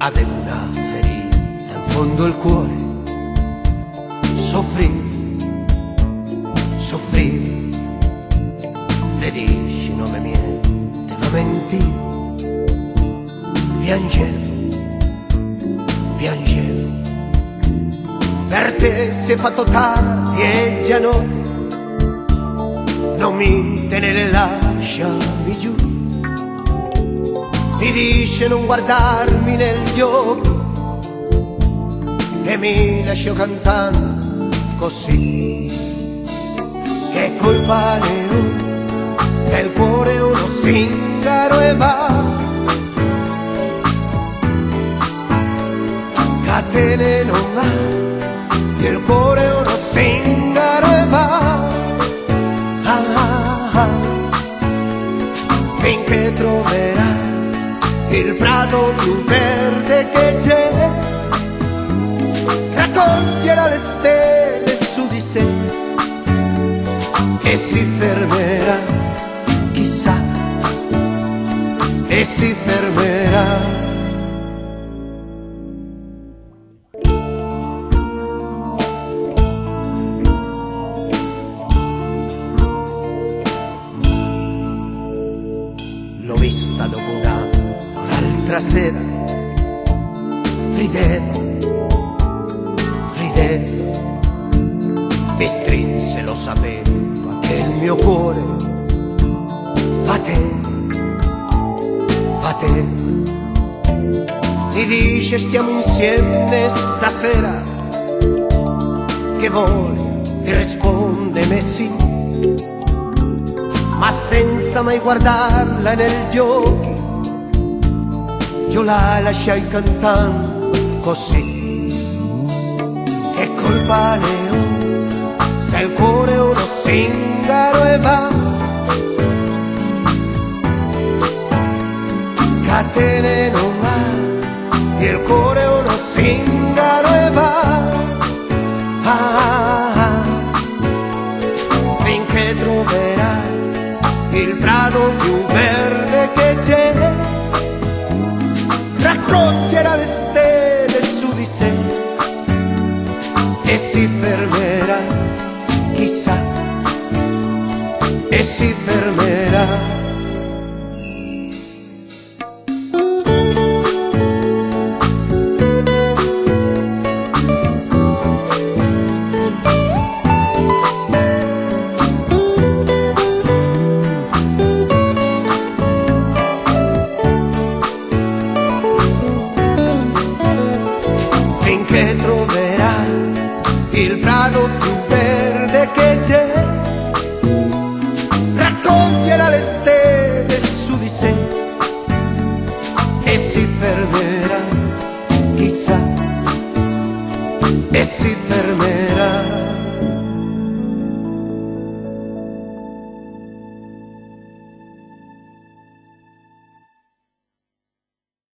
Avevo una ferita in fondo al cuore, soffrivo, soffrivo. Le dici non mi niente, ma mentivo. Piangevo, piangevo. Per te si è fatto tardi e già notte. Non mi tenere, lasciami giù. Mi dice non guardarmi negli occhi e mi lascio cantando così. Che colpa ne ho se il cuore è uno zingaro e va. Catene non ha, il cuore è uno zingaro e va. Finché troverai il prato più verde che c'è, raccoglierà le stelle su di sé e si fermerà, chissà, e si fermerà. L'ho vista dopo un anno, l'altra sera, ridevo, ridevo, mi strinse, lo sapevo, che il mio cuore bateva. Mi dice stiamo insieme stasera, che voglia, ti risponde sì, ma senza mai guardarla negli occhi. Io la lasciai cantando così. Che colpa ne ho se il cuore è uno zingaro e va. Catene non ha, il cuore è uno zingaro e va. Finché troverai il prato più verde che c'è, raccoglierà le stelle su di sé e si fermerà, chissà, e si fermerà. Finché troverai il prato più verde che c'è, raccoglierà le stelle su di sé e si fermerà, chissà, e si fermerà.